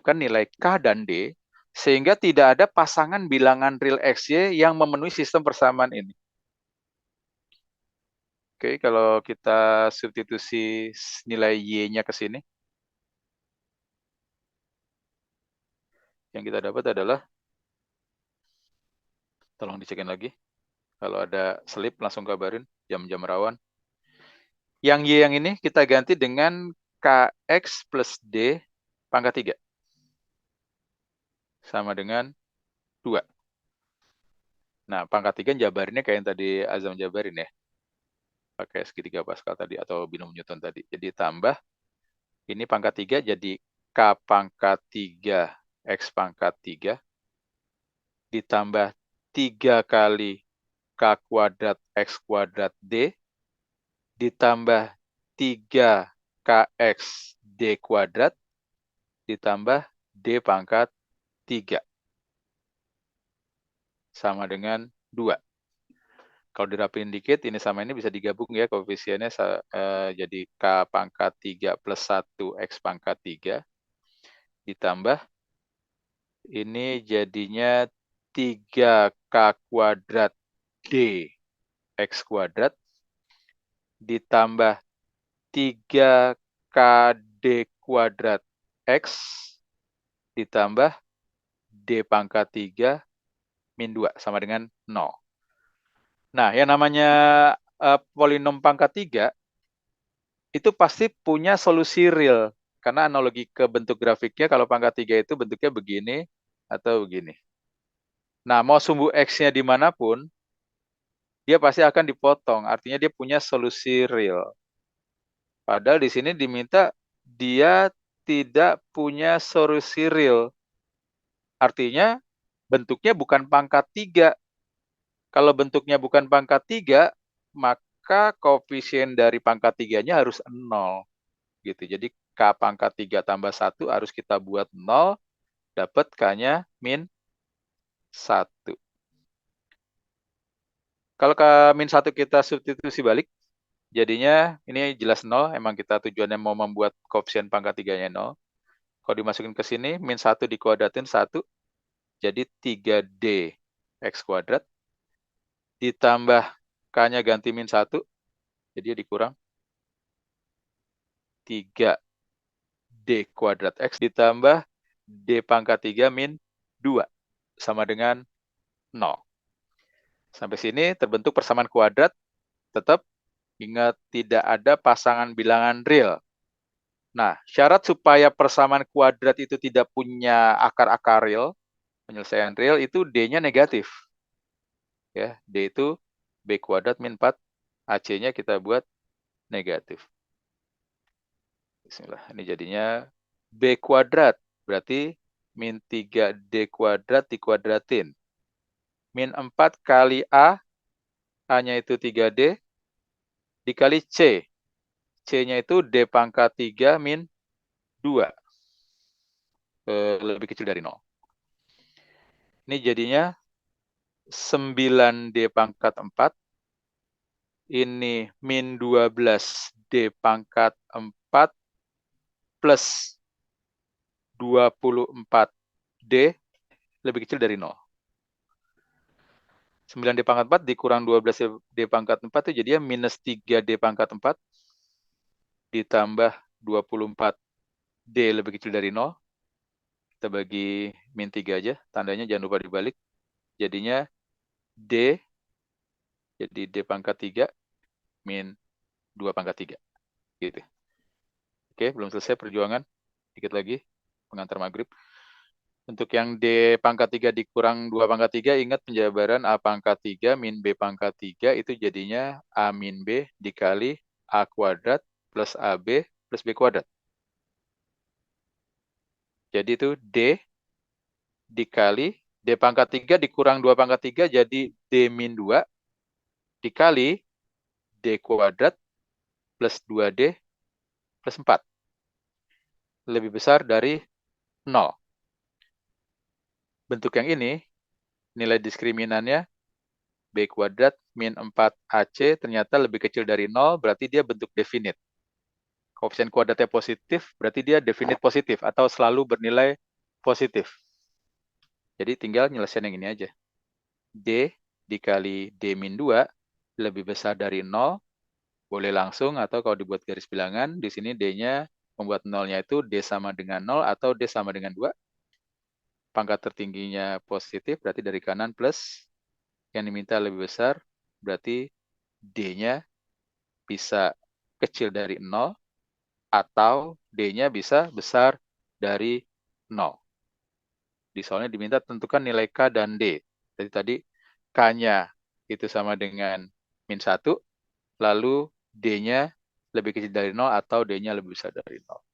menemukan nilai K dan D, sehingga tidak ada pasangan bilangan real XY yang memenuhi sistem persamaan ini. Oke, kalau kita substitusi nilai Y-nya ke sini, yang kita dapat adalah, tolong dicekin lagi, kalau ada selip langsung kabarin, jam-jam rawan. Yang Y yang ini kita ganti dengan KX plus D pangkat 3. Sama dengan 2. Nah, pangkat 3 jabarinnya kayak yang tadi Azam jabarin ya. Pakai segitiga Pascal tadi atau binom Newton tadi. Jadi tambah, ini pangkat 3 jadi K pangkat 3 X pangkat 3 ditambah 3 kali K kuadrat X kuadrat D ditambah 3 KX D kuadrat ditambah D pangkat 3 sama dengan 2. Kalau dirapin dikit, ini sama ini bisa digabung ya, koefisiennya jadi K pangkat 3 plus 1 X pangkat 3 ditambah, ini jadinya 3K kuadrat D X kuadrat ditambah 3KD kuadrat X ditambah D pangkat 3 min 2 sama dengan 0. Nah, yang namanya polinom pangkat 3 itu pasti punya solusi real. Karena analogi ke bentuk grafiknya, kalau pangkat 3 itu bentuknya begini atau begini. Nah, mau sumbu X-nya dimanapun, dia pasti akan dipotong. Artinya dia punya solusi real. Padahal di sini diminta dia tidak punya solusi real. Artinya bentuknya bukan pangkat 3. Kalau bentuknya bukan pangkat 3, maka koefisien dari pangkat 3-nya harus 0. Gitu. Jadi K pangkat 3 tambah 1 harus kita buat 0, dapat K-nya min 1. Kalau K min 1 kita substitusi balik, jadinya ini jelas 0, emang kita tujuannya mau membuat koefisien pangkat 3-nya 0. Kalau dimasukin ke sini, min 1 dikuadratin 1, jadi 3D X kuadrat, ditambah K-nya ganti min 1, jadi dikurang 3D kuadrat X, ditambah D pangkat 3 min 2, sama dengan 0. Sampai sini terbentuk persamaan kuadrat, tetap ingat tidak ada pasangan bilangan real. Nah, syarat supaya persamaan kuadrat itu tidak punya akar-akar real, penyelesaian real, itu D-nya negatif. Ya, D itu B kuadrat min 4, AC-nya kita buat negatif. Bismillah, ini jadinya B kuadrat, berarti min 3D kuadrat dikuadratin. Min 4 kali A, A-nya itu 3D, dikali C. C-nya itu D pangkat 3 min 2. Lebih kecil dari 0. Ini jadinya 9D pangkat 4. Ini min 12D pangkat 4 plus 24D lebih kecil dari 0. 9D pangkat 4 dikurang 12D pangkat 4 itu jadinya minus 3D pangkat 4 ditambah 24D lebih kecil dari 0. Kita bagi min 3 aja, tandanya jangan lupa dibalik. Jadinya D, jadi D pangkat 3 min 2 pangkat 3. Gitu. Oke, belum selesai perjuangan. Dikit lagi, pengantar maghrib. Untuk yang D pangkat 3 dikurang 2 pangkat 3, ingat penjabaran A pangkat 3 min B pangkat 3 itu jadinya A min B dikali A kuadrat plus AB plus B kuadrat. Jadi itu D dikali D pangkat 3 dikurang 2 pangkat 3 jadi D min 2 dikali D kuadrat plus 2D plus 4. Lebih besar dari 0. Bentuk yang ini, nilai diskriminannya B kuadrat min 4AC ternyata lebih kecil dari 0, berarti dia bentuk definite. Koefisien kuadratnya positif, berarti dia definite positif atau selalu bernilai positif. Jadi tinggal nyelesain yang ini aja. D dikali D-2 lebih besar dari 0, boleh langsung atau kalau dibuat garis bilangan, di sini D-nya membuat 0-nya itu D sama dengan 0 atau D sama dengan 2. Pangkat tertingginya positif, berarti dari kanan plus. Yang diminta lebih besar, berarti D-nya bisa kecil dari 0 atau D-nya bisa besar dari 0. Di soalnya diminta tentukan nilai K dan D. Jadi tadi K-nya itu sama dengan -1, lalu D-nya lebih kecil dari 0 atau D-nya lebih besar dari 0.